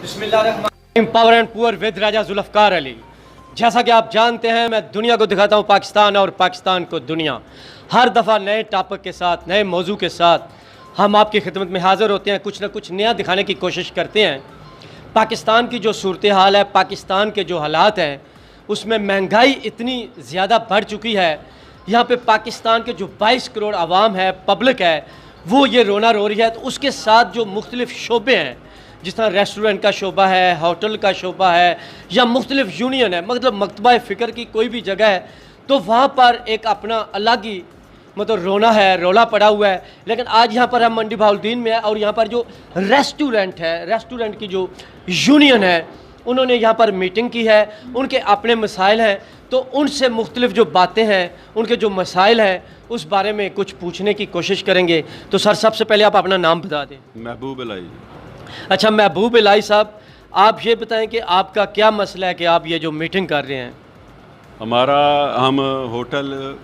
बिस्मिल्लाहिर्रहमानिर्रहीम। Power and poor with राजा जुल्फ़कार अली। जैसा कि आप जानते हैं, मैं दुनिया को दिखाता हूँ पाकिस्तान और पाकिस्तान को दुनिया। हर दफ़ा नए टॉपिक के साथ, नए मौजू के साथ हम आपकी खिदमत में हाज़िर होते हैं। कुछ ना कुछ नया दिखाने की कोशिश करते हैं। पाकिस्तान की जो सूरत हाल है, पाकिस्तान के जो हालात हैं, उसमें महंगाई इतनी ज़्यादा बढ़ चुकी है। यहाँ पे पाकिस्तान के जो 22 करोड़ आवाम है, पब्लिक है, वो ये रोना रो रही है। तो उसके साथ जो मुख्तलिफ़ शोबे हैं, जिस तरह रेस्टोरेंट का शोबा है, होटल का शोबा है, या मुख्तलिफ़ यूनियन है, मतलब मकतबा फ़िक्र की कोई भी जगह है, तो वहाँ पर एक अपना अलग ही मतलब रोना है, रोला पड़ा हुआ है। लेकिन आज यहाँ पर हम मंडी बहाउद्दीन में है और यहाँ पर जो रेस्टोरेंट है, रेस्टोरेंट की जो यूनियन है, उन्होंने यहाँ पर मीटिंग की है। उनके अपने मसाइल हैं, तो उनसे मुख्तलिफ़ जो बातें हैं, उनके जो मसाइल हैं, उस बारे में कुछ पूछने की कोशिश करेंगे। तो सर, सबसे पहले आप अपना नाम बता दें। महबूब इलाही। अच्छा महबूब इलाही साहब, आप ये बताएं कि आपका क्या मसला है कि आप ये जो मीटिंग कर रहे हैं। हम होटल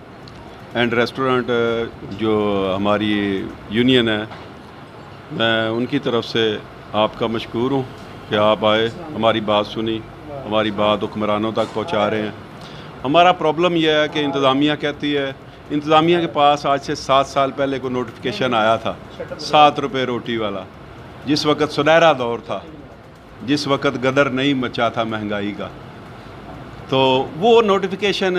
एंड रेस्टोरेंट जो हमारी यूनियन है, मैं उनकी तरफ से आपका मशकूर हूँ कि आप आए, हमारी बात सुनी, हमारी बात हुक्मरानों तक पहुँचा रहे हैं। हमारा प्रॉब्लम यह है कि इंतज़ामिया कहती है, इंतज़ामिया के पास आज से 7 साल पहले को नोटिफिकेशन आया था 7 रुपये रोटी वाला, जिस वक़्त सुनहरा दौर था, जिस वक़्त गदर नहीं मचा था महंगाई का। तो वो नोटिफिकेशन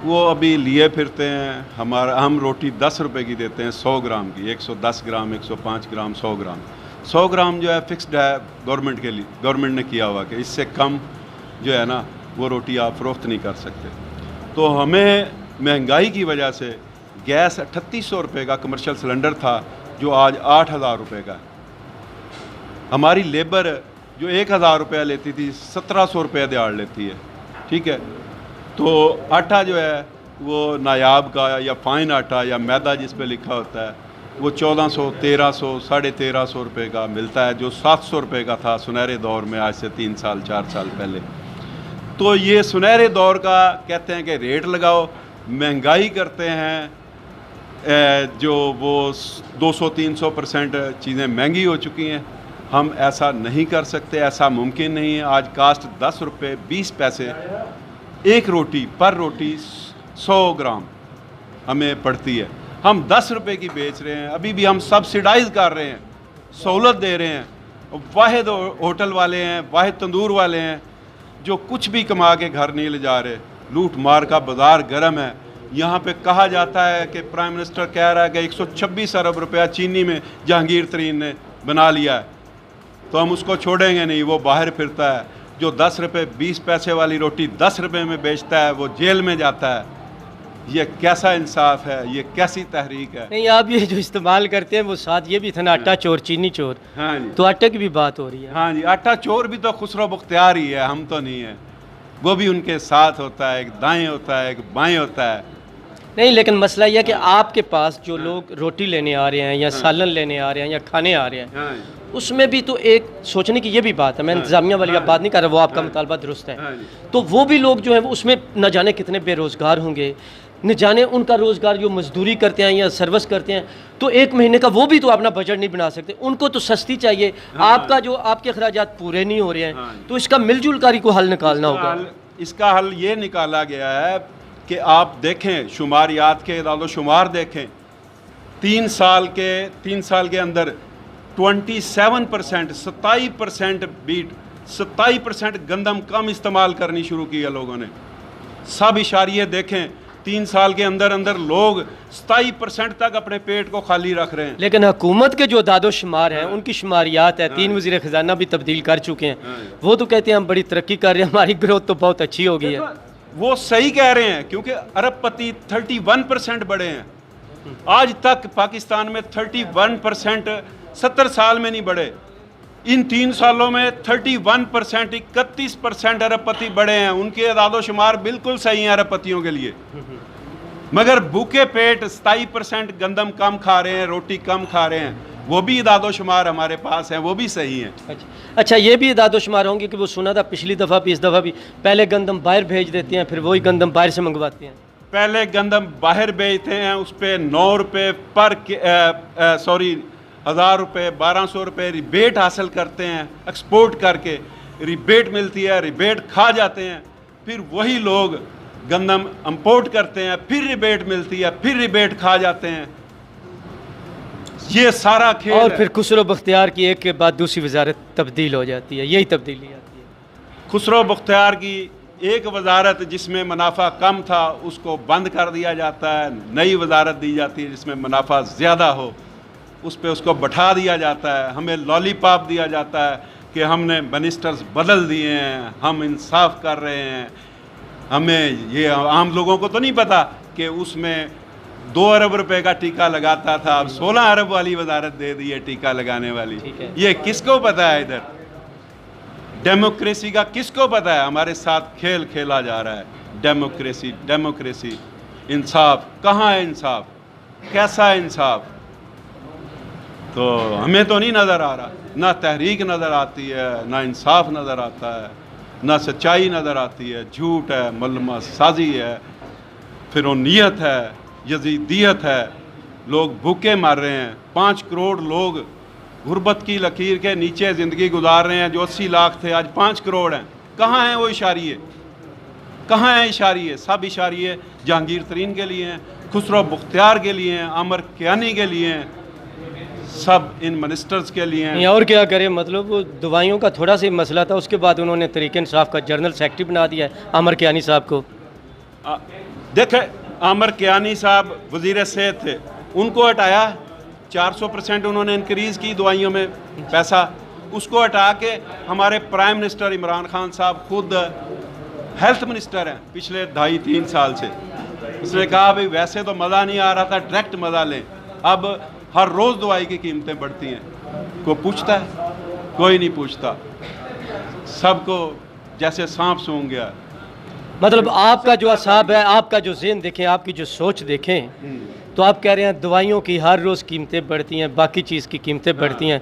वो अभी लिए फिरते हैं। हम रोटी 10 रुपए की देते हैं 100 ग्राम की, 110 ग्राम, 105 ग्राम, 100 ग्राम। 100 ग्राम जो है फिक्स्ड है गवर्नमेंट के लिए, गवर्नमेंट ने किया हुआ कि इससे कम जो है ना वो रोटी आप फ़रोख्त नहीं कर सकते। तो हमें महंगाई की वजह से गैस 3800 रुपये का कमर्शियल सिलेंडर था, जो आज 8000 रुपये का है। हमारी लेबर जो 1000 रुपया लेती थी, 1700 रुपये दिहाड़ लेती है। ठीक है, तो आटा जो है वो नायाब का या फ़ाइन आटा या मैदा जिस पे लिखा होता है, वो 1400, 1300, 1350 रुपये का मिलता है, जो 700 रुपये का था सुनहरे दौर में, आज से 3 साल 4 साल पहले। तो ये सुनहरे दौर का कहते हैं कि रेट लगाओ, महंगाई करते हैं, जो वो 200-300% चीज़ें महंगी हो चुकी हैं। हम ऐसा नहीं कर सकते, ऐसा मुमकिन नहीं है। आज कास्ट 10 रुपये 20 पैसे एक रोटी पर रोटी 100 ग्राम हमें पड़ती है। हम 10 रुपये की बेच रहे हैं, अभी भी हम सब्सिडाइज कर रहे हैं, सहूलत दे रहे हैं। वाहिद होटल वाले हैं, वाहिद तंदूर वाले हैं, जो कुछ भी कमा के घर नहीं ले जा रहे। लूट मार का बाज़ार गर्म है। यहाँ पे कहा जाता है कि प्राइम मिनिस्टर कह रहा है कि 126 अरब रुपया चीनी में जहांगीर तरीन ने बना लिया है, तो हम उसको छोड़ेंगे नहीं। वो बाहर फिरता है, जो 10 रुपये 20 पैसे वाली रोटी 10 रुपये में बेचता है, वो जेल में जाता है। ये कैसा इंसाफ है, ये कैसी तहरीक है। नहीं, आप ये जो इस्तेमाल करते हैं वो साथ ये भी था ना, आटा चोर चीनी चोर। हाँ जी, तो आटे की भी बात हो रही है। हाँ जी, आटा चोर भी तो खुसरो बख्तियार ही है, हम तो नहीं है। वो भी उनके साथ होता है, एक दाएं होता है, एक बाएं होता है। नहीं, लेकिन मसला यह है कि आपके पास जो लोग रोटी लेने आ रहे हैं या सालन लेने आ रहे हैं या खाने आ रहे हैं, उसमें भी तो एक सोचने की ये भी बात है। मैं इंतज़ामिया वाली बात नहीं कर रहा, वो आपका मुतालबा दुरुस्त है। तो वो भी लोग जो हैं वो उसमें न जाने कितने बेरोज़गार होंगे, न जाने उनका रोज़गार जो मजदूरी करते हैं या सर्विस करते हैं, तो एक महीने का वो भी तो अपना बजट नहीं बना सकते। उनको तो सस्ती चाहिए। आपका जो आपके अखराजात पूरे नहीं हो रहे हैं, तो इसका मिलजुल कारी को हल निकालना होगा। इसका हल ये निकाला गया है कि आप देखें, शुमारियात के इदाद-ओ-शुमार देखें, 3 साल के अंदर 27%, 27% बीट, 27% गंदम कम इस्तेमाल करनी शुरू की है लोगों ने। सब इशारिये देखें, 3 साल के अंदर अंदर लोग 27% तक अपने पेट को खाली रख रहे हैं। लेकिन हुकूमत के जो दादो शुमार हैं, उनकी शुमारियात है, 3 वज़ीर ख़जाना भी तब्दील कर चुके हैं। वो तो कहते हैं हम बड़ी तरक्की कर रहे हैं, हमारी ग्रोथ तो बहुत अच्छी हो गई है। वो सही कह रहे हैं, क्योंकि अरबपति 31% बढ़े हैं। आज तक पाकिस्तान में 31% 70 साल में नहीं बढ़े। इन 3 सालों में 31%, 31% अरबपति बढ़े हैं। उनके अदादो शुमार बिल्कुल सही हैं अरबपतियों के लिए। मगर भूखे पेट 27% गंदम कम खा रहे हैं, रोटी कम खा रहे हैं, वो भी इदादो शुमार हमारे पास हैं, वो भी सही हैं। अच्छा, ये भी इदादो शुमार होंगे कि वो सुना था पिछली दफ़ा भी, इस दफ़ा भी, पहले गंदम बाहर भेज देते हैं, फिर वही गंदम बाहर से मंगवाते हैं। पहले गंदम बाहर भेजते हैं, उस पर 9 रुपये पर 1000 रुपये 1200 रुपये रिबेट हासिल करते हैं, एक्सपोर्ट करके रिबेट मिलती है, रिबेट खा जाते हैं। फिर वही लोग गंदम इंपोर्ट करते हैं, फिर रिबेट मिलती है, फिर रिबेट खा जाते हैं। ये सारा खेल और है। फिर खुसरो बख्तियार की एक के बाद दूसरी वजारत तब्दील हो जाती है, यही तब्दीली आती है। खुसरो बख्तियार की एक वजारत जिसमें मुनाफा कम था उसको बंद कर दिया जाता है, नई वजारत दी जाती है जिसमें मुनाफा ज़्यादा हो, उस पर उसको बैठा दिया जाता है। हमें लॉलीपॉप दिया जाता है कि हमने मिनिस्टर्स बदल दिए हैं, हम इंसाफ कर रहे हैं। हमें ये आम लोगों को तो नहीं पता कि उसमें 2 अरब रुपए का टीका लगाता था, अब 16 अरब वाली वजारत दे दी है टीका लगाने वाली। ठीक है। ये किसको पता है? इधर डेमोक्रेसी का किसको पता है? हमारे साथ खेल खेला जा रहा है। डेमोक्रेसी डेमोक्रेसी, इंसाफ कहाँ है? इंसाफ कैसा इंसाफ? तो हमें तो नहीं नज़र आ रहा, ना तहरीक नज़र आती है, ना इंसाफ नज़र आता है, ना सच्चाई नज़र आती है। झूठ है, मलमा साजी है, फिरौनियत है, यजीदियत है। लोग भूखे मर रहे हैं। 5 करोड़ लोग गुर्बत की लकीर के नीचे ज़िंदगी गुजार रहे हैं। जो 80 लाख थे आज 5 करोड़ हैं। कहाँ हैं वो इशारिये? कहाँ हैं इशारिये? सब इशारिये जहांगीर तरीन के लिए हैं, खुसरो बख्तियार के लिए हैं, आमर कियानी के लिए हैं, सब इन मिनिस्टर्स के लिए हैं। और क्या करें, मतलब वो दवाइयों का थोड़ा सा ही मसला था, उसके बाद उन्होंने तहरीक इंसाफ का जनरल सेक्रेटरी बना दिया है आमर कियानी साहब को। देखे, आमर कियानी साहब वज़ीर सेहत थे, उनको हटाया, 400% उन्होंने इंक्रीज़ की दवाइयों में पैसा, उसको हटा के हमारे प्राइम मिनिस्टर इमरान खान साहब खुद हेल्थ मिनिस्टर हैं पिछले 2.5-3 साल से। उसने कहा भाई वैसे तो मज़ा नहीं आ रहा था, डायरेक्ट मज़ा लें। अब हर रोज़ दवाई की कीमतें बढ़ती हैं। कोई पूछता है? कोई नहीं पूछता। सबको जैसे सांप सूंघ गया। मतलब आपका जो असाब है, आपका जो ज़हन देखें, आपकी जो सोच देखें, तो आप कह रहे हैं दवाइयों की हर रोज़ कीमतें बढ़ती हैं, बाकी चीज़ की कीमतें बढ़ती हैं,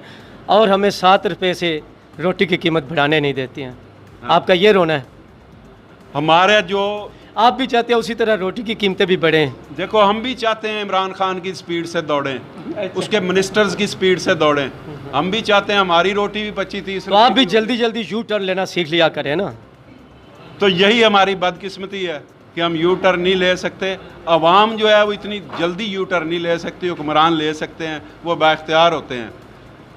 और हमें 7 रुपये से रोटी की कीमत बढ़ाने नहीं देती हैं। आपका ये रोना है? हमारे जो आप भी चाहते हैं उसी तरह रोटी की कीमतें भी बढ़ें? देखो, हम भी चाहते हैं इमरान खान की स्पीड से दौड़ें, उसके मिनिस्टर्स की स्पीड से दौड़ें। हम भी चाहते हैं हमारी रोटी भी 25-30 तो आप भी जल्दी जल्दी यू टर्न लेना सीख लिया करें ना। तो यही हमारी बदकिस्मती है कि हम यू टर्न नहीं ले सकते। अवाम जो है वो इतनी जल्दी यू टर्न नहीं ले सकती, हुक्मरान ले सकते हैं, वो बाख्तियार होते हैं।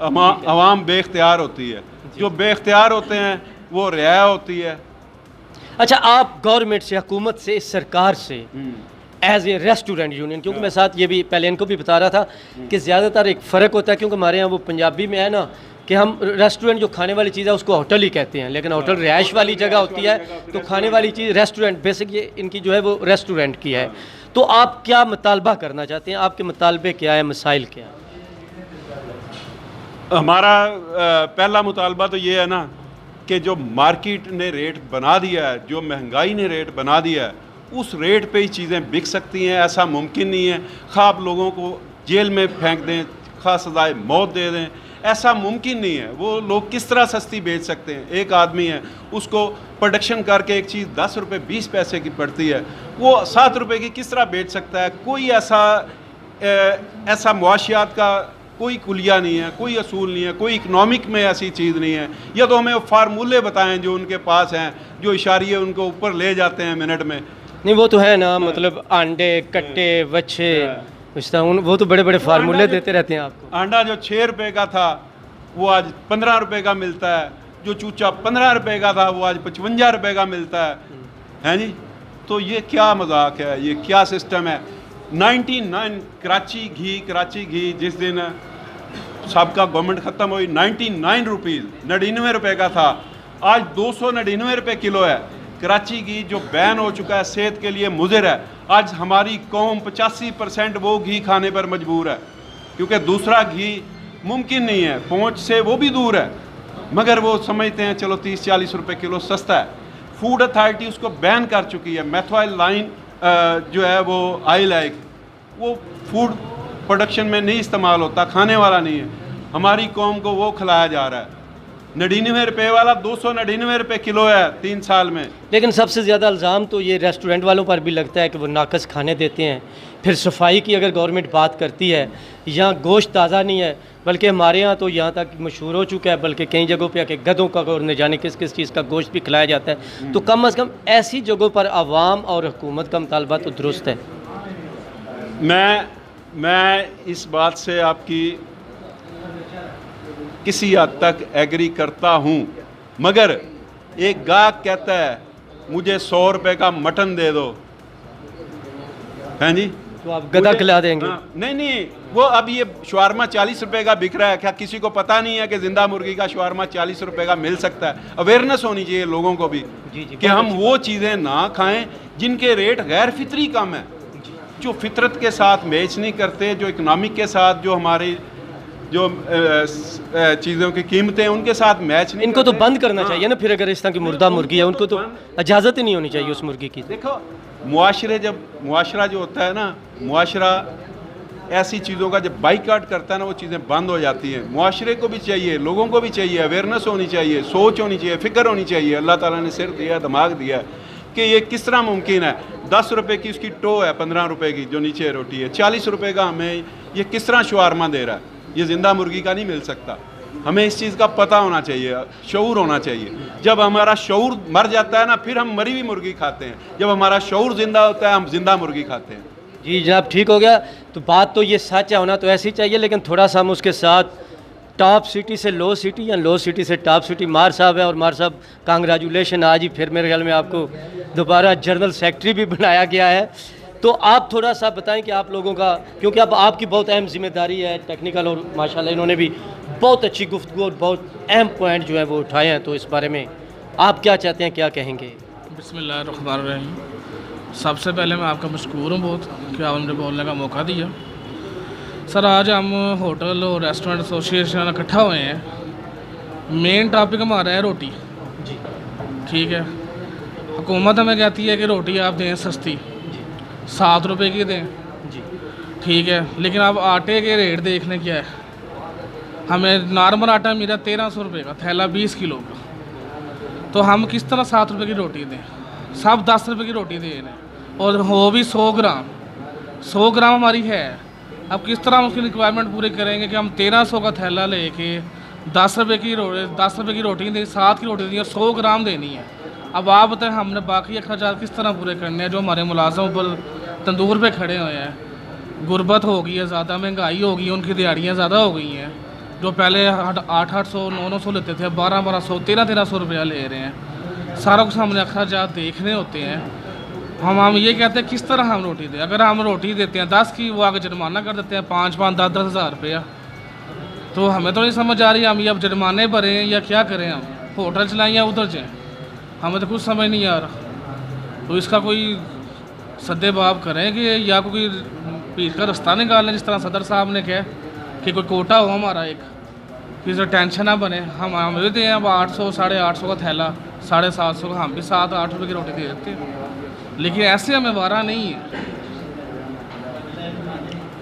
अवाम बेख्तियार होती है, जो बेख्तियार होते हैं वो रियाया होती है। अच्छा, आप गवर्नमेंट से, हुकूमत से, इस सरकार से एज ए रेस्टोरेंट यूनियन, क्योंकि मैं साथ ये भी पहले इनको भी बता रहा था कि ज़्यादातर एक फ़र्क होता है, क्योंकि हमारे यहाँ वो पंजाबी में है ना कि हम रेस्टोरेंट जो खाने वाली चीज़ है उसको होटल ही कहते हैं, लेकिन होटल रिहाइश वाली जगह होती है, तो खाने वाली चीज़ रेस्टोरेंट, बेसिक ये इनकी जो है वो रेस्टोरेंट की है। तो आप क्या मुतालबा करना चाहते हैं? आपके मुतालबे क्या है, मसाइल क्या है? हमारा पहला मुतालबा तो ये है ना कि जो मार्केट ने रेट बना दिया है, जो महंगाई ने रेट बना दिया है, उस रेट पे ही चीज़ें बिक सकती हैं। ऐसा मुमकिन नहीं है। खा आप लोगों को जेल में फेंक दें, खा सजाए मौत दे दें, ऐसा मुमकिन नहीं है। वो लोग किस तरह सस्ती बेच सकते हैं? एक आदमी है, उसको प्रोडक्शन करके एक चीज़ 10 रुपये 20 पैसे की पड़ती है, वो 7 रुपये की किस तरह बेच सकता है? कोई ऐसा मुआशियात का कोई कुलिया नहीं है, कोई असूल नहीं है, कोई इकनॉमिक में ऐसी चीज़ नहीं है। या तो हमें फार्मूले बताएं जो उनके पास हैं, जो इशारिये उनको ऊपर ले जाते हैं मिनट में। नहीं, वो तो है ना, मतलब अंडे, कट्टे, बच्चे, वो तो बड़े बड़े फार्मूले देते रहते हैं आपको। अंडा जो 6 रुपये का था वो आज 15 रुपये का मिलता है, जो चूचा 15 रुपये का था वो आज 55 रुपये का मिलता है जी। तो ये क्या मजाक है? ये क्या सिस्टम है? 99 कराची घी जिस दिन सबका गवर्नमेंट ख़त्म हुई 99 रुपीज़ 99 रुपये का था, आज 299 रुपये किलो है। कराची घी जो बैन हो चुका है, सेहत के लिए मुज़िर है, आज हमारी कौम 85% वो घी खाने पर मजबूर है, क्योंकि दूसरा घी मुमकिन नहीं है, पहुँच से वो भी दूर है, मगर वो समझते हैं चलो 30-40 रुपये किलो सस्ता है। फूड अथॉरिटी उसको बैन कर चुकी है। मेथॉइल लाइन जो है वो आयल है, वो फूड प्रोडक्शन में नहीं इस्तेमाल होता, खाने वाला नहीं है। हमारी कौम को वो खिलाया जा रहा है। ₹99 वाला 299 किलो है 3 साल में। लेकिन सबसे ज़्यादा इल्ज़ाम तो ये रेस्टोरेंट वालों पर भी लगता है कि वो नाकस खाने देते हैं। फिर सफाई की अगर गवर्नमेंट बात करती है, यहाँ गोश्त ताज़ा नहीं है, बल्कि हमारे यहाँ तो यहाँ तक मशहूर हो चुका है, बल्कि कई जगहों पे आके गधों का और न जाने किस किस चीज़ का गोश्त भी खिलाया जाता है। तो कम अज़ कम ऐसी जगहों पर आवाम और हुकूमत का मुतालबा तो दुरुस्त है। मैं इस बात से आपकी किसी हद तक एग्री करता हूँ, मगर एक गाहक कहता है मुझे ₹100 का मटन दे दो, हैं जी, तो आप गधा खिला देंगे? हाँ, नहीं, वो अब ये शवारमा ₹40 का बिक रहा है, क्या किसी को पता नहीं है कि जिंदा मुर्गी का शवारमा ₹40 का मिल सकता है? अवेयरनेस होनी चाहिए लोगों को भी कि हम वो चीज़ें ना खाएं जिनके रेट गैर फितरी कम है, जो फितरत के साथ मैच नहीं करते, जो इकनॉमिक के साथ, जो हमारी जो चीज़ों की कीमतें उनके साथ मैच नहीं इनको तो करते। बंद करना हाँ। चाहिए ना फिर, अगर इस तरह की मुर्दा मुर्गी है उनको तो इजाज़त ही नहीं होनी चाहिए उस मुर्गी की। देखो, मुआशरा जो होता है ना, मुआशरा ऐसी चीज़ों का जब बाइकाट करता है ना, वो चीज़ें बंद हो जाती हैं। मुआशरे को भी चाहिए, लोगों को भी चाहिए, अवेयरनेस होनी चाहिए, सोच होनी चाहिए, फ़िक्र होनी चाहिए। अल्लाह ताला ने सिर दिया, दिमाग दिया कि ये किस तरह मुमकिन है। ₹10 की उसकी टो है, ₹15 की जो नीचे रोटी है, ₹40 का हमें ये किस तरह शवारमा दे रहा है? ये ज़िंदा मुर्गी का नहीं मिल सकता। हमें इस चीज़ का पता होना चाहिए, शऊर होना चाहिए। जब हमारा शऊर मर जाता है ना, फिर हम मरी हुई मुर्गी खाते हैं। जब हमारा शऊर ज़िंदा होता है, हम ज़िंदा मुर्गी खाते हैं। जी जनाब, ठीक हो गया। तो बात तो ये सच है, होना तो ऐसे ही चाहिए, लेकिन थोड़ा सा हम उसके साथ टॉप सिटी से लो सिटी या लो सिटी से टॉप सिटी, मार साहब है, और मार साहब कांग्रेचुलेशन, आज ही फिर मेरे ख्याल में आपको दोबारा जनरल सेक्रेटरी भी बनाया गया है। तो आप थोड़ा सा बताएं कि आप लोगों का, क्योंकि अब आपकी बहुत अहम जिम्मेदारी है टेक्निकल, और माशाल्लाह इन्होंने भी बहुत अच्छी गुफ्तगू और बहुत अहम पॉइंट जो है वो उठाए हैं, तो इस बारे में आप क्या चाहते हैं, क्या कहेंगे? बिस्मिल्लाहिर्रहमानिर्रहीम। सबसे पहले मैं आपका मशकूर हूँ बहुत कि आपने मुझे बोलने का मौका दिया। सर, आज हम होटल और रेस्टोरेंट एसोसिएशन इकट्ठा हुए हैं। मेन टॉपिक हमारा है रोटी। जी ठीक है, हुकूमत हमें कहती है कि रोटी आप दें सस्ती, ₹7 की दें। जी ठीक है, लेकिन आप आटे के रेट देखने क्या है। हमें नॉर्मल आटा मिला ₹1300 का थैला 20 किलो का, तो हम किस तरह ₹7 की रोटी दें? सब ₹10 की रोटी दे रहे हैं, और हो भी 100 ग्राम। 100 ग्राम हमारी है। अब किस तरह हम उसकी रिक्वायरमेंट पूरी करेंगे कि हम 1300 का थैला लेके ₹10 की रोटी दें, 7 की रोटी दें और 100 ग्राम देनी है। अब आप बताएं, हमने बाकी अखराजात किस तरह पूरे करने हैं? जो हमारे मुलाजम ऊपर तंदूर पे खड़े हुए हैं, गुर्बत हो गई है ज़्यादा, महंगाई हो गई है, उनकी दिहाड़ियाँ ज़्यादा हो गई हैं। जो पहले 800 900 लेते थे, 1200 1300 रुपया ले रहे हैं। सारा कुछ हमने अखराजात देखने होते हैं। हम ये कहते हैं किस तरह हम रोटी दें। अगर हम रोटी देते हैं 10 की, वो आगे जुर्माना कर देते हैं 5-5 10-10 हज़ार रुपया। तो हमें तो नहीं समझ आ रही हम ये अब जुर्माने भरें या क्या करें, हम होटल चलाएं या उधर जाएँ, हमें तो कुछ समझ नहीं आ रहा। तो इसका कोई सद्देबाब करें कि या कोई पीठ का रास्ता निकालें, जिस तरह सदर साहब ने कहा कि कोई कोटा हो हमारा एक, किसी टेंशन ना बने। हम भी दें अब 800 850 का थैला, 750 का, हम भी 7-8 रुपये की रोटी दे देते हैं, लेकिन ऐसे हमें वारा नहीं है।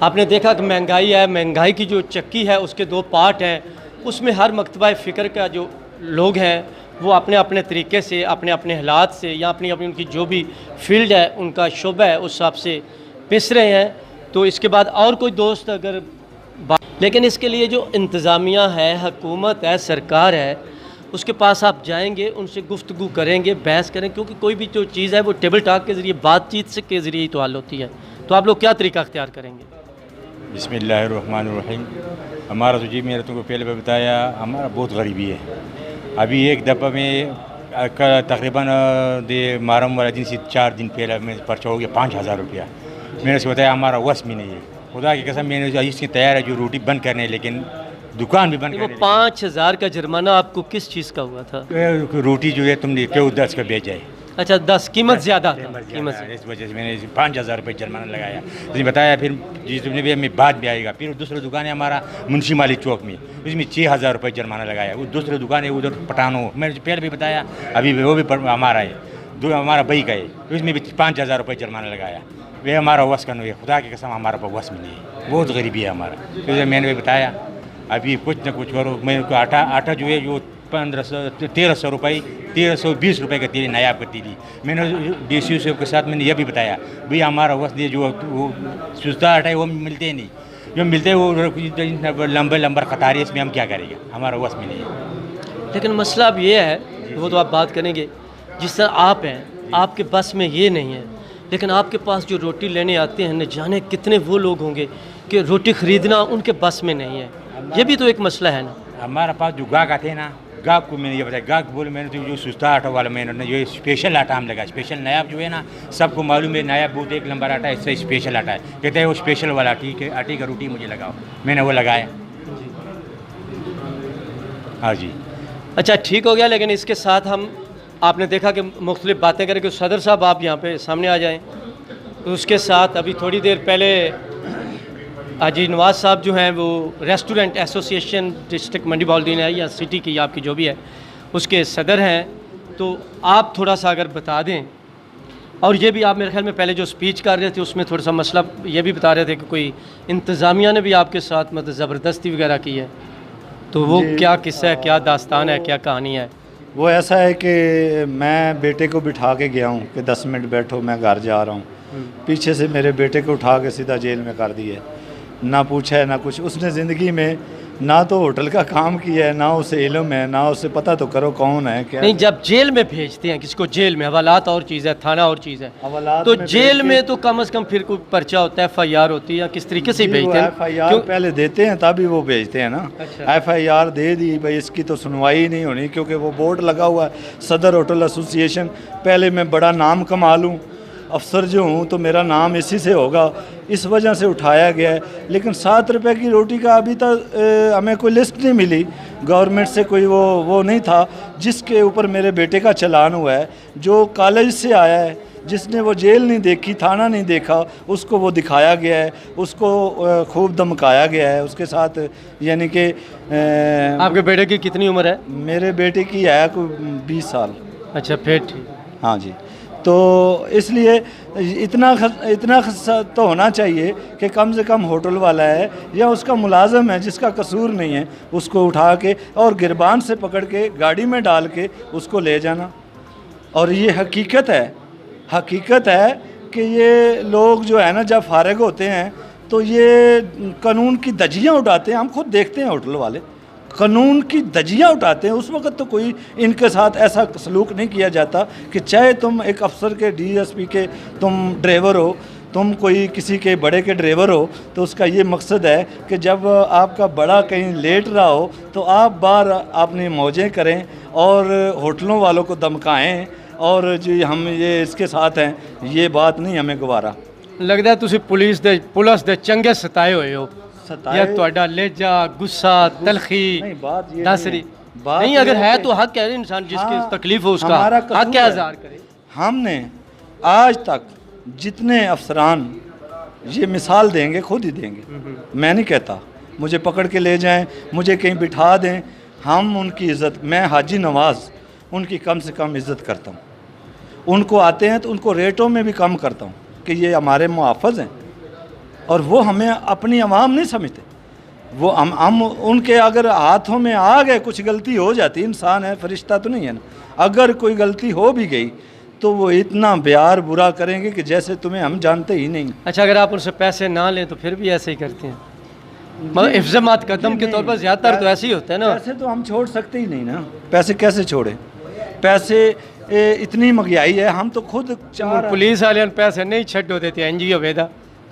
आपने देखा कि महंगाई है, महंगाई की जो चक्की है उसके 2 पार्ट हैं। उसमें हर मकतबा फ़िक्र का जो लोग हैं वो अपने अपने तरीके से, अपने अपने हालात से, या अपनी अपनी उनकी जो भी फील्ड है, उनका शुबा है, उस हिसाब से पिस रहे हैं। तो इसके बाद और कोई दोस्त अगर लेकिन इसके लिए जो इंतज़ामिया है, हुकूमत है, सरकार है, उसके पास आप जाएंगे, उनसे गुफ्तगू करेंगे, बहस करें, क्योंकि कोई भी जो चीज़ है वो टेबल टॉक के ज़रिए, बातचीत से के ज़रिए ही तो हल होती है। तो आप लोग क्या तरीका अख्तियार करेंगे? बिस्मिल्लाहिर्रहमानिर्रहीम। हमारा तो जी, मैंने तुमको पहले भी बताया, हमारा बहुत गरीबी है। अभी एक दफ़ा में तकरीबन मुहर्रम वाले दिन से 4 दिन पहले में पर्चा हो गया 5000 रुपया। मैंने उसको बताया हमारा वस में नहीं है, खुदा की कसम। मैंने इसकी तैयार है जो रोटी बंद करने, लेकिन दुकान भी बंद वो करने। 5000 का जुर्माना आपको किस चीज़ का हुआ था? रोटी जो है तुमने क्यों 10 का बेचा है? अच्छा, 10 कीमत ज़्यादा था, कीमत से। इस वजह से मैंने 5000 रुपये जुर्माना लगाया। उसने बताया फिर जी तुमने भी हमें बाद में आएगा। फिर दूसरी दुकान है हमारा मुंशी माली चौक में, उसमें 6000 रुपये जुर्माना लगाया। वो दूसरी दुकान है उधर पठानो, मैंने पहले भी बताया, अभी वो भी हमारा है, हमारा बई का है, उसमें भी 5000 रुपये जुर्माना लगाया। वे हमारा वस का नहीं है, खुदा की कसम हमारा वस में नहीं है, बहुत गरीबी है हमारा। तो मैंने भी बताया अभी कुछ न कुछ करो। मैं आटा जो है जो 1500 1300 रुपये 1320 रुपये का तीली नायाब का तीली। मैंने DCU साहब के साथ मैंने यह भी बताया भाई हमारा वस्त ये जो वो सुस्ता हटा है वो मिलते नहीं, जो मिलते हैं वो लंबे लंबर कतार है, इसमें हम क्या करेंगे, हमारा वस्त में नहीं है। लेकिन मसला अब ये है, वो तो आप बात करेंगे, जिस तरह आप हैं आपके बस में ये नहीं है, लेकिन आपके पास जो रोटी लेने आते हैं न जाने कितने वो लोग होंगे कि रोटी ख़रीदना उनके बस में नहीं है। ये भी तो एक मसला है ना। हमारे पास जो गाहक आते हैं ना, गाहक को मैंने ये बताया, गाहक बोले मैंने तो जो सुस्ता आटा वाला मैंने ये स्पेशल आटा हम लगा, स्पेशल नायाब जो है ना सबको मालूम है, नायाब बहुत एक नंबर आटा है, इससे स्पेशल आटा है, कहते हैं वो स्पेशल वाला ठीक है, आटे का रोटी मुझे लगाओ, मैंने वो लगाया। हाँ जी। अच्छा ठीक हो गया, लेकिन इसके साथ हम आपने देखा कि मुख्तलिफ बातें करें कि सदर साहब आप यहाँ पे सामने आ जाएं, तो उसके साथ अभी थोड़ी देर पहले हाजी नवाज साहब जो हैं वो रेस्टोरेंट एसोसिएशन डिस्ट्रिक्ट मंडी बहाउद्दीन है या सिटी की आपकी जो भी है उसके सदर हैं, तो आप थोड़ा सा अगर बता दें। और ये भी आप मेरे ख्याल में पहले जो स्पीच कर रहे थे उसमें थोड़ा सा मसला ये भी बता रहे थे कि कोई इंतज़ामिया ने भी आपके साथ मतलब ज़बरदस्ती वगैरह की है, तो वो क्या किस्सा है, क्या दास्तान है, क्या कहानी है? वो ऐसा है कि मैं बेटे को बिठा के गया हूँ कि 10 मिनट बैठो मैं घर जा रहा हूँ, पीछे से मेरे बेटे को उठा के सीधा जेल में कर दिए, ना पूछा है ना कुछ। उसने ज़िंदगी में ना तो होटल का काम किया है, ना उसे इल्म है, ना उसे पता तो करो कौन है क्या। नहीं, जब जेल में भेजते हैं किसी को, जेल में हवालात और चीज़ है, थाना और चीज़ है, तो जेल में तो कम से कम फिर कोई पर्चा होता है, FIR होती है, या किस तरीके से भेजते हैं? FIR पहले देते हैं तभी वो भेजते हैं ना। अच्छा। FIR दे दी भाई, इसकी तो सुनवाई नहीं होनी क्योंकि वो बोर्ड लगा हुआ है सदर होटल एसोसिएशन। पहले मैं बड़ा नाम कमा लूँ, अफसर जो हूँ तो मेरा नाम इसी से होगा, इस वजह से उठाया गया है। लेकिन 7 रुपए की रोटी का अभी तक हमें कोई लिस्ट नहीं मिली गवर्नमेंट से, कोई वो नहीं था जिसके ऊपर मेरे बेटे का चालान हुआ है। जो कॉलेज से आया है, जिसने वो जेल नहीं देखी, थाना नहीं देखा, उसको वो दिखाया गया है, उसको खूब धमकाया गया है उसके साथ। यानी कि आपके बेटे की कितनी उम्र है? मेरे बेटे की है कोई 20 साल। अच्छा फिर ठीक। हाँ जी, तो इसलिए इतना तो होना चाहिए कि कम से कम होटल वाला है या उसका मुलाजम है जिसका कसूर नहीं है, उसको उठा के और गिरबान से पकड़ के गाड़ी में डाल के उसको ले जाना। और ये हकीकत है कि ये लोग जो है ना जब फारिग होते हैं तो ये कानून की धज्जियाँ उठाते हैं। हम खुद देखते हैं होटल वाले कानून की धज्जियाँ उठाते हैं। उस वक्त तो कोई इनके साथ ऐसा सलूक नहीं किया जाता कि चाहे तुम एक अफसर के DSP के तुम ड्राइवर हो, तुम कोई किसी के बड़े के ड्राइवर हो, तो उसका ये मकसद है कि जब आपका बड़ा कहीं लेट रहा हो तो आप बाहर अपनी मौजें करें और होटलों वालों को धमकाएं। और जो हम ये इसके साथ हैं, ये बात नहीं हमें गवारा लगता है। तुसी पुलिस दे चंगे सताए हुए हो, या ਤੁਹਾਡਾ लहजा गुस्सा तलखी दासरी नहीं, अगर है तो हक है इंसान जिसकी तकलीफ हो उसका हक क्या इज़हार करे। हमने आज तक जितने अफसरान ये मिसाल देंगे, खुद ही देंगे, मैं नहीं कहता मुझे पकड़ के ले जाएं, मुझे कहीं बिठा दें, हम उनकी इज़्ज़त, मैं हाजी नवाज़ उनकी कम से कम इज़्ज़त करता हूँ। उनको आते हैं तो उनको रेटों में भी कम करता हूँ कि ये हमारे मुआफ़ज़ हैं और वो हमें अपनी आवाम नहीं समझते। वो हम उनके अगर हाथों में आ गए, कुछ गलती हो जाती, इंसान है, फरिश्ता तो नहीं है ना, अगर कोई गलती हो भी गई तो वो इतना प्यार बुरा करेंगे कि जैसे तुम्हें हम जानते ही नहीं। अच्छा, अगर आप उनसे पैसे ना लें तो फिर भी ऐसे ही करते हैं? मतलब इफ्ज़ामात कदम के तौर पर ज़्यादातर तो ऐसे ही होता है ना। पैसे तो हम छोड़ सकते ही नहीं ना, पैसे कैसे छोड़े? पैसे इतनी महंगाई है, हम तो खुद पुलिस वाले पैसे नहीं छड्डो देते NGO वेदा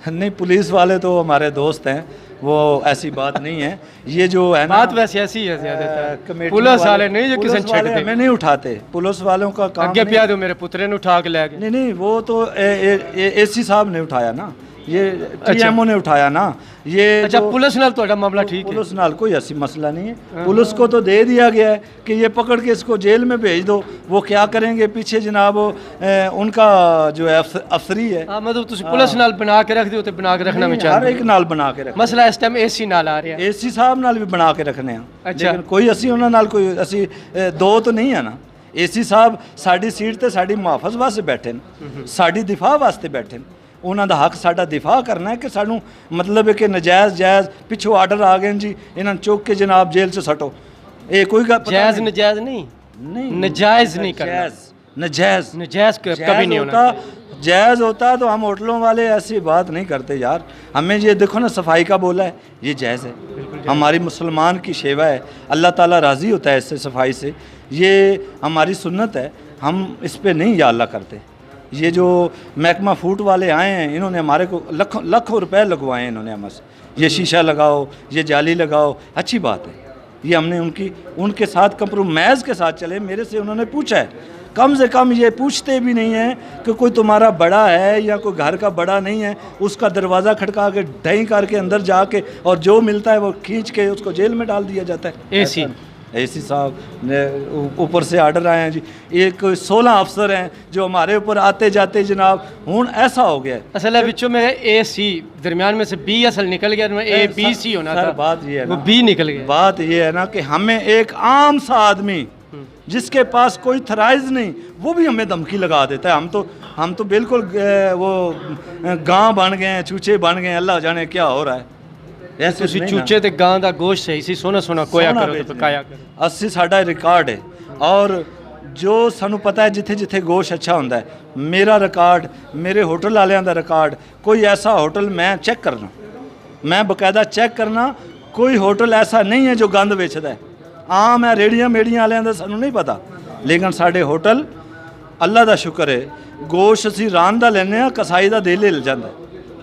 नहीं, पुलिस वाले तो हमारे दोस्त हैं, वो ऐसी बात नहीं है। ये जो है ना बात वैसे ऐसी है ज़्यादातर, पुलिस वाले नहीं जो किसी छड्डते, हमें नहीं उठाते। पुलिस वालों का काम आगे पिया दो, मेरे पुत्रे ने उठा के ले गए। नहीं, वो तो AC साहब ने उठाया ना, ये TMO ने उठाया ना। ये अच्छा, पुलिस नाल तो मामला ठीक है? पुलिस नाल कोई ऐसी मसला नहीं है। पुलिस को तो दे दिया गया है कि ये पकड़ के इसको जेल में भेज दो। वो क्या करेंगे पीछे जनाब, उनका जो है अफसरी है। मतलब तुम पुलिस नाल बना के रख दो तो बना के रखना में हर एक नाल बना के रख। मसला इस टाइम AC नाल आ रहा है, AC साहब नाल भी बना के रखने हैं। अच्छा, लेकिन कोई असी उन्हां नाल कोई असी दो तो नहीं है ना। AC साहब साडी सीट ते साडी मुहाफिज वास्ते बैठे ने, साडी दिफा वास्ते बैठे ने। उन्हों का हक साडा दिफा करना है कि सानू मतलब है कि नजायज़ जायज़ पिछों आर्डर आ गए जी, इन्होंने चुक के जनाब जेल से सटो, ये कोई का पता जायज़ नहीं। नजायज़ नहीं, नहीं नजायज़ नहीं करना, नजायज नजायज़ कभी नहीं होना होता। चाहिए। जायज़ होता तो हम होटलों वाले ऐसी बात नहीं करते यार। हमें ये देखो ना, सफाई का बोला है, ये जायज़ है, हमारी मुसलमान की शेवा है, अल्लाह ताला राज़ी होता है इससे, सफाई से, ये हमारी सुन्नत है, हम इस पे नहीं या अल्लाह करते। ये जो महकमा फूड वाले आए हैं, इन्होंने हमारे को लाखों रुपए लगवाए हैं इन्होंने हमसे, ये शीशा लगाओ, ये जाली लगाओ, अच्छी बात है, ये हमने उनके साथ कंप्रोमाइज़ के साथ चले। मेरे से उन्होंने पूछा है, कम से कम ये पूछते भी नहीं हैं कि कोई तुम्हारा बड़ा है या कोई घर का बड़ा नहीं है, उसका दरवाज़ा खटका के ढई करके अंदर जाके और जो मिलता है वो खींच के उसको जेल में डाल दिया जाता है। एसी साहब ने ऊपर से आर्डर आए हैं जी, एक 16 अफसर हैं जो हमारे ऊपर आते जाते जनाब, हूँ ऐसा हो गया है। असल है बिच्चों में ए सी, दरमियान में से बी असल निकल गया, ए बी सी होना था, बात ये है वो ना, बी निकल गया। बात ये है ना कि हमें एक आम सा आदमी जिसके पास कोई थराइज नहीं, वो भी हमें धमकी लगा देता है। हम तो बिल्कुल वो गांव बन गए हैं, चूचे बन गए हैं, अल्लाह जाने क्या हो रहा है। ऐसे ਤੁਸੀਂ नहीं ना। ਚੂਚੇ ਤੇ ਗਾਂ ਦਾ ਗੋਸ਼ਤ ਸਹੀ ਸੀ, ਸੋਹਣਾ ਸੋਹਣਾ ਕੋਇਆ सोना ਕਰੋ ਤੇ बेचने। ਪਕਾਇਆ ਕਰੋ। अस्सी साडा रिकॉर्ड है, और जो सानू पता है जिथे जिथे गोश्त अच्छा होंदा है, मेरा रिकॉर्ड, मेरे होटल वालियां दा रिकॉर्ड, कोई ऐसा होटल मैं चेक करना, मैं बकायदा चेक करना, कोई होटल ऐसा नहीं है जो गंद बेचता है। आम है रेड़ियां मेड़ियां वालियां दा सानू नहीं पता, लेकिन साडे होटल अल्लाह दा शुक्र है, गोश्त असी रान दा लैने आ, कसाई दा दिल हिल जांदा है,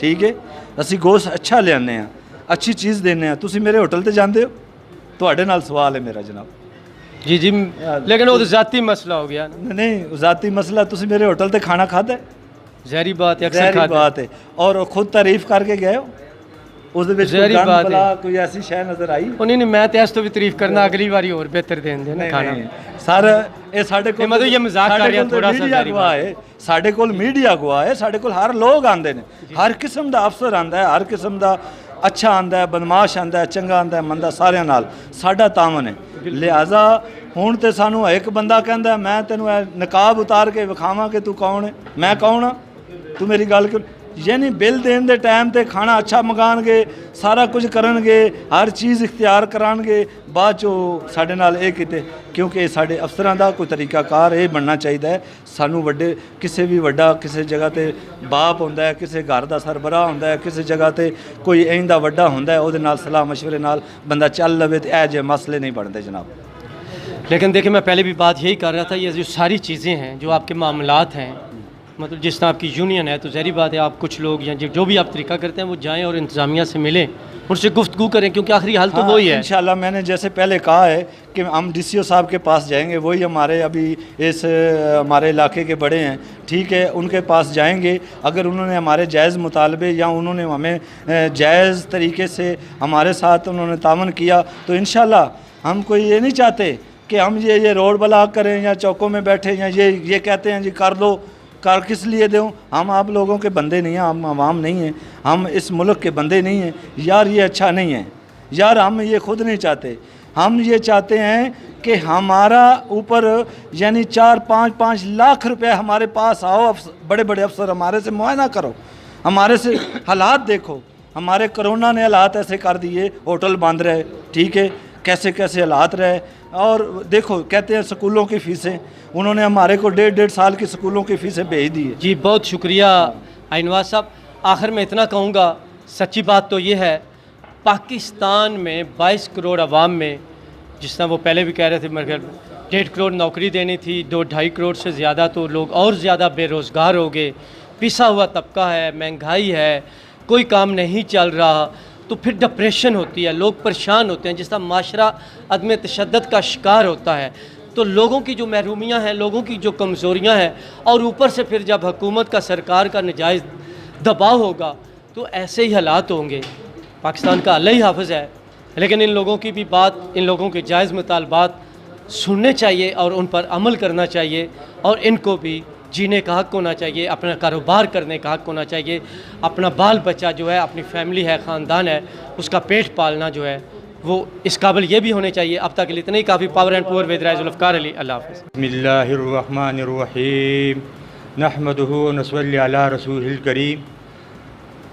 ठीक है, असी गोश्त अच्छा लियाने आ, अच्छी चीज़ देने आ। तुसी मेरे होटल ते जांदे हो, तुहाडे नाल सवाल है मेरा जनाब। जी जी, लेकिन वो तो ज़ाती मसला हो गया ना। नहीं ज़ाती मसला, तुसी मेरे होटल ते खाना खादा है, जहरी बात है, अक्सर ज़ाहिर खाते हैं। बात है, और खुद तारीफ करके गए हो, उस दे विच कोई ज़ाहिर गंद बात है। भला कोई ऐसी शय नज़र आई? ਉਹ ਨਹੀਂ मैं तो ऐस तो भी तारीफ करना, अगली बारी और बेहतर देन देना खाना। सर ये साडे कोल, मतलब ये मजाक कर रहा थोड़ा सा मीडिया ज़ाहिर गवाह है, साडे कोल मीडिया गवाह है, साडे कोल हर लोग आंदे ने, हर किस्म दा अफसर आंदा है, हर किस्म दा अच्छा आंदा है, बदमाश आंदा है, चंगा आंदा है, मंदा, सारियां नाल साडा तामन है। लिहाजा हुण ते सानू एक बंदा कहंदा मैं तैनू नकाब उतार के विखावां कि तू कौन है, मैं कौन हाँ, तू मेरी गल क्यों, यानी बिल देने दे टाइम ते खाना अच्छा मंगाणगे, सारा कुछ करनगे, हर चीज़ इख्तियार कराणगे, बाद चो साडे नाल ये किते, क्योंकि साडे अफसरां दा कोई तरीकाकार ये बनना चाहिए है। सानू वड्डे किसी भी वड्डा किसी जगह ते बाप हुंदा है, किसी घर दा सरबराह हुंदा है, किसी जगह ते कोई इंदा वड्डा हुंदा है, उहदे नाल सलाह मशवरे नाल बंदा चल लवे ते ऐ जे मसले नहीं बनते जनाब। लेकिन देखिए, मैं पहले भी बात यही कर रहा था, ये जो सारी चीज़ें हैं जो आपके मामलात हैं, मतलब जिस तरह आपकी यूनियन है, तो ज़ाहिर बात है आप कुछ लोग या जो भी आप तरीका करते हैं वो जाएं और इंतज़ामिया से मिलें, उनसे गुफ्तगू करें, क्योंकि आखिरी हाल तो वही है। इंशाल्लाह मैंने जैसे पहले कहा है कि हम डीसीओ साहब के पास जाएंगे, वही हमारे अभी इस हमारे इलाके के बड़े हैं, ठीक है, उनके पास जाएंगे। अगर उन्होंने हमारे जायज़ मुतालबे या उन्होंने हमें जायज़ तरीके से हमारे साथ उन्होंने तामन किया, तो इंशाल्लाह हम कोई ये नहीं चाहते कि हम ये रोड ब्लॉक करें या चौकों में बैठे या ये कहते हैं जी कर दो, कर किस लिए दूँ, हम आप लोगों के बंदे नहीं हैं, हम आवाम नहीं हैं, हम इस मुल्क के बंदे नहीं हैं यार, ये अच्छा नहीं है यार, हम ये खुद नहीं चाहते। हम ये चाहते हैं कि हमारा ऊपर यानी 4-5 लाख रुपए हमारे पास आओ, बड़े बड़े अफसर हमारे से मुआयना करो, हमारे से हालात देखो। हमारे कोरोना ने हालात ऐसे कर दिए, होटल बंद रहे, ठीक है, कैसे कैसे हालात रहे, और देखो कहते हैं स्कूलों की फ़ीसें, उन्होंने हमारे को 1.5 साल की स्कूलों की फ़ीसें भेज दी है। जी बहुत शुक्रिया आइनवाज साहब। आखिर में इतना कहूँगा, सच्ची बात तो ये है, पाकिस्तान में 22 करोड़ आवाम में, जिस तरह वो पहले भी कह रहे थे, मेरे ख्याल 1.5 करोड़ नौकरी देनी थी, 2-2.5 करोड़ से ज़्यादा तो लोग और ज़्यादा बेरोज़गार हो गए, पिसा हुआ तबका है, महंगाई है, कोई काम नहीं चल रहा, तो फिर डिप्रेशन होती है, लोग परेशान होते हैं, जिस तरह माशरा अदम तशद्दुद का शिकार होता है। तो लोगों की जो महरूमियाँ हैं, लोगों की जो कमज़ोरियाँ हैं, और ऊपर से फिर जब हुकूमत का, सरकार का नजायज़ दबाव होगा, तो ऐसे ही हालात होंगे। पाकिस्तान का अल्लाह ही हाफ़िज़ है, लेकिन इन लोगों की भी बात, इन लोगों के जायज़ मुतालबात सुनने चाहिए और उन पर अमल करना चाहिए, और इनको भी जीने का हक़ होना चाहिए, अपना कारोबार करने का हक़ होना चाहिए, अपना बाल बच्चा जो है, अपनी फैमिली है, ख़ानदान है, उसका पेट पालना जो है वो इस काबिल ये भी होने चाहिए। अब तक के लिए इतना ही काफ़ी। पावर एंड पुअर विद राय जुल्फ़कार अली। अल्लाह हाफ़िज़। बिस्मिल्लाहिर्रहमानिर्रहीम नहमदुहु व नसल्ली अला रसूलिल करीम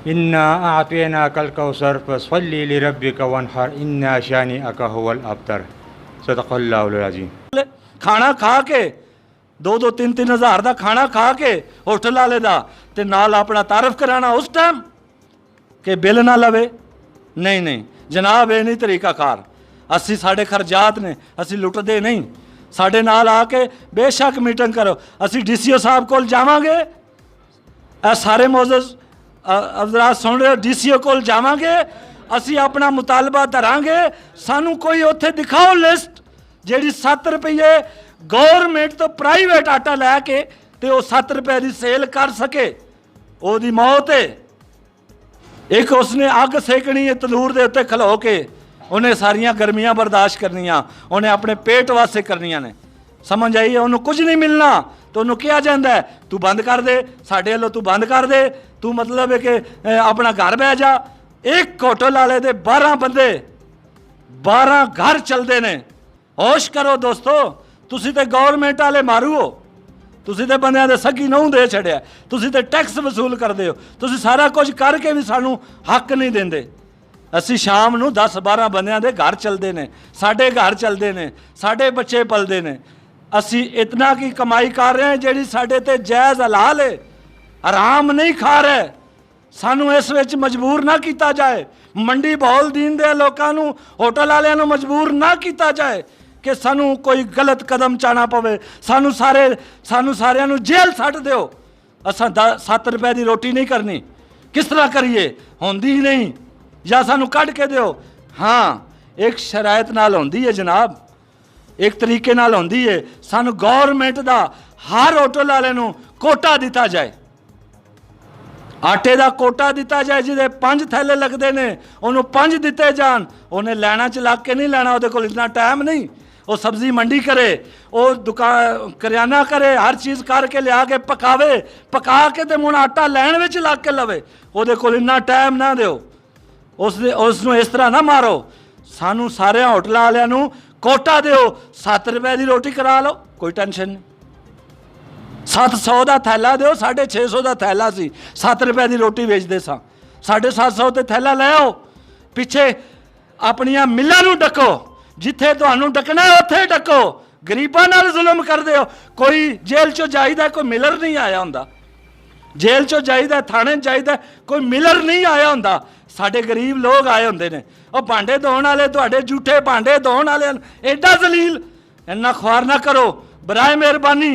इन्ना आतैना कल कौसर फसल्ली लिरब्बिका वन्हर इन्ना शानिअका हुवल अब्तर। सदक़ल्लाहुल-अज़ीम। खाना खा के 2-2 3-3 हज़ार का खाना खा के होटल वाले का ते नाल अपना तारफ कराना उस टाइम कि बिल ना लवे। नहीं नहीं जनाब, ये नहीं तरीकाकार। असी साढ़े खर्जात ने, असी लुटदे नहीं। साढ़े नाल आके बेशक मीटिंग करो, असी DCO साहब को जावांगे। सारे मोअज़्ज़ज़ हज़रात सुन रहे हो, DCO को जावांगे, असी अपना मुतालबा धरांगे। सानू कोई उत्थे दिखाओ लिस्ट जिहड़ी 7 रुपये गौरमेंट तो प्राइवेट आटा लैके ते वो 7 रुपए की सेल कर सके। ओदी मौत है। एक उसने अग सेकनी है तंदूर के उत्ते खलो के, उन्हें सारिया गर्मियां बर्दाश्त करनिया, उन्हें अपने पेट वास्ते करनिया ने। समझ आई है? उन्होंने कुछ नहीं मिलना तो उन्होंने कहा जाता है तू बंद कर दे, साढ़े वालों तू बंद कर दे, तू मतलब है कि अपना घर बह जा। एक होटल वाले दे 12 बंदे, 12 घर चलते ने। होश करो दोस्तों, तुसी ते गौरमेंट वाले मारू हो, तुसी ते बंदियां दे सगी नूं दे छड़िया, तुसी ते टैक्स वसूल करते हो, तुसी सारा कुछ करके भी सानू हक नहीं देंदे। असी शाम नूं 10-12 बंदियां दे घर चलते ने, साडे घर चलते ने, साडे बच्चे पलते ने। असी इतना की कमाई कर रहे हैं जिहड़ी साडे ते जायज़ हलाल है, हराम नहीं खा रहे। सानू इस विच मजबूर ना किया जाए। मंडी बहौल दीन दे लोकां नूं, होटल वालियां नूं मजबूर ना किया जाए कि सानू कोई गलत कदम चाना पवे, सानू सारियां नूं जेल सट दिओ। असां 7 रुपए की रोटी नहीं करनी, किस तरह करिए? होंदी ही नहीं, या सानू कढ़ के दिओ। हाँ, एक शरायत नाल होंदी है जनाब, एक तरीके नाल होंदी है। सानू गौरमेंट दा हर होटल वाले नूं कोटा दिता जाए, आटे का कोटा दिता जाए, जिहदे 5 थैले लगते हैं उन्होंने 5 दिते जान। उन्हें लैना च लग के नहीं लेना, वो कोल इतना टाइम नहीं। वो सब्जी मंडी करे, वो दुकान करियाना करे, हर चीज़ करके लिया के पकावे, पका के तो मुन आटा लैन में लग के लवे। वो कोल इन्ना टाइम ना दिओ, उसनों इस तरह ना मारो। सानू सारे होटल वालियां नूं कोटा दिओ, 7 रुपए की रोटी करा लो, कोई टेंशन नहीं। 700 का थैला दो, 650 का थैला सी, 7 रुपए की रोटी बेचते सा। 750 ते थैला ले आओ। पिछे अपनिया मिलों नूं डको, जिथे तुहानू डकना है उत्थे डको। गरीबां नाल जुल्म करदे हो। कोई जेल चो जाईदा, कोई मिलर नहीं आया हुंदा। जेल चो जाईदा, थाने जाईदा, कोई मिलर नहीं आया हुंदा। साडे गरीब लोग आए हुंदे ने। और भांडे धोण वाले, तुहाडे झूठे भांडे धोण वाले एडा जलील, इन्ना ख्वार ना करो। बराए मेहरबानी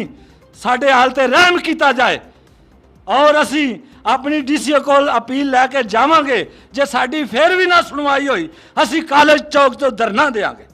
साडे हाल ते रहम किया जाए। और असी अपनी DCO को अपील लैके जावांगे। जे साडी फिर भी ना सुनवाई होई, असी कॉलेज चौक तो धरना देंगे।